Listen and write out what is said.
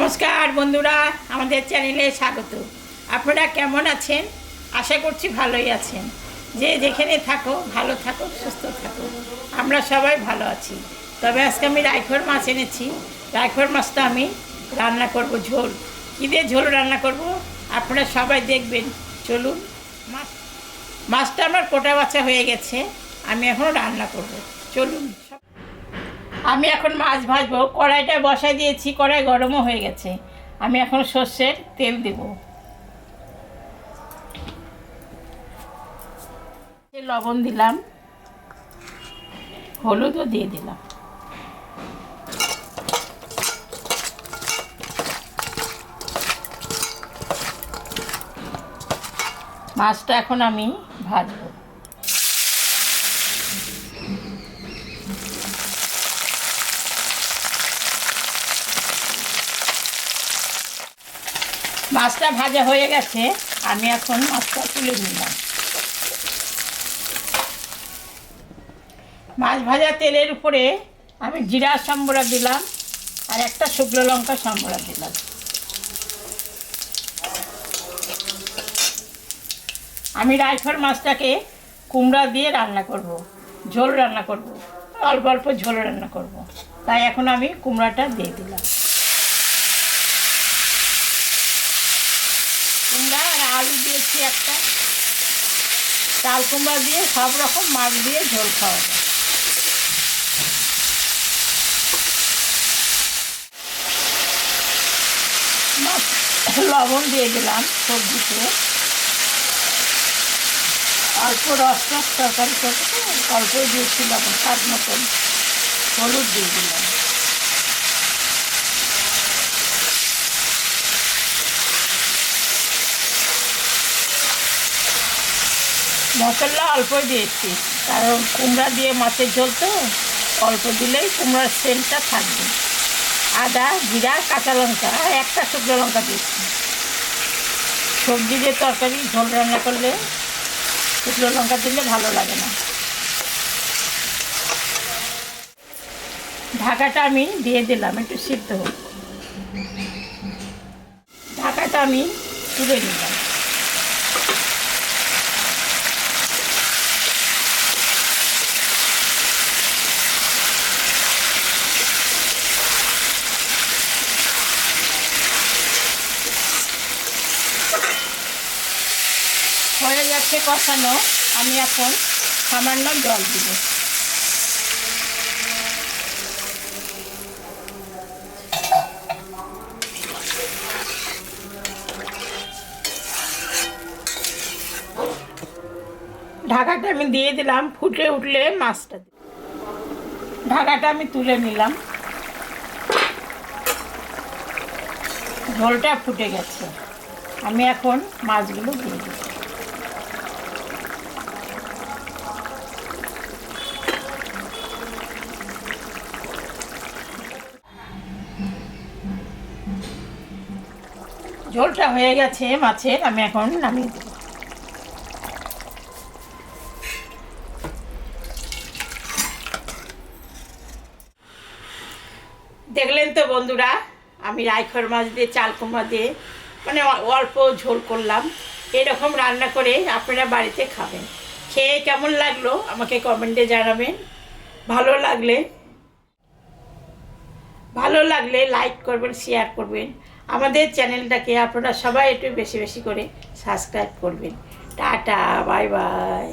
নমস্কার বন্ধুরা, আমাদের চ্যানেলে স্বাগত। আপনারা কেমন আছেন? আশা করছি ভালোই আছেন। যে যেখানে থাকো ভালো থাকো, সুস্থ থাকো। আমরা সবাই ভালো আছি। তবে আজকে আমি রাইখর মাছ এনেছি। রাইখর মাছটা আমি রান্না করব ঝোল। কী দিয়ে ঝোল রান্না করব আপনারা সবাই দেখবেন। চলুন। মাছটা আমার কোটা বাছা হয়ে গেছে, আমি এখন রান্না করব। চলুন। আমি এখন মাছ ভাজবো। কড়াইটা বসাই দিয়েছি, কড়াই গরমও হয়ে গেছে। আমি এখন সর্ষের তেল দেব। লবণ দিলাম, হলুদও দিয়ে দিলাম। মাছটা এখন আমি ভাজবো। মাছটা ভাজা হয়ে গেছে, আমি এখন মাছটা তুলে নিলাম। মাছ ভাজা তেলের উপরে আমি জিরা সম্বরা দিলাম আর একটা শুকনো লঙ্কা সম্বরা দিলাম। আমি রাইখর মাছটাকে কুমড়া দিয়ে রান্না করব, ঝোল রান্না করব, অল্প অল্প ঝোল রান্না করব। তাই এখন আমি কুমড়াটা দিয়ে দিলাম। কুমড়া আর আলু দিয়েছি একটা। চাল কুমড়া দিয়ে সব রকম মাছ দিয়ে ঝোল খাওয়া যায়। লবণ দিয়ে দিলাম সবজিতে। অল্প রস তরকারি করতে অল্পই দিয়েছি লবণ, স্বাদ মতন। হলুদ দিয়ে দিলাম। মশলা অল্পই দিয়েছি, কারণ কুমড়া দিয়ে মাছের ঝোল তো অল্প দিলেই কুমড়ার সেন্টটা থাকবে। আদা, জিরা, কাঁচা লঙ্কা আর একটা শুকনো লঙ্কা দিয়েছি। সবজি দিয়ে তরকারি ঝোল রান্না করলে শুকনো লঙ্কা দিলে ভালো লাগে না। ঢাকাটা আমি দিয়ে দিলাম, একটু সিদ্ধ হোক। ঢাকাটা আমি তুলে নিলাম। হয়ে যাচ্ছে কষানো, আমি এখন সামান্য জল দিব। ঢাকাটা আমি দিয়ে দিলাম, ফুটে উঠলে মাছটা দিই। ঢাকাটা আমি তুলে নিলাম। ঝোলটা ফুটে গেছে, আমি এখন মাছগুলো দিয়ে দিই। ঝোলটা হয়ে গেছে মাছের, আমি এখন নামিয়ে দেব। দেখলেন তো বন্ধুরা, আমি রাইখর মাছ দিয়ে চাল কুমড়া দিয়ে মানে অল্প ঝোল করলাম। এরকম রান্না করে আপনারা বাড়িতে খাবেন। খেয়ে কেমন লাগলো আমাকে কমেন্টে জানাবেন। ভালো লাগলে লাইক করবেন, শেয়ার করবেন। আমাদের চ্যানেলটাকে আপনারা সবাই একটু বেশি বেশি করে সাবস্ক্রাইব করবেন। Tata, bye bye.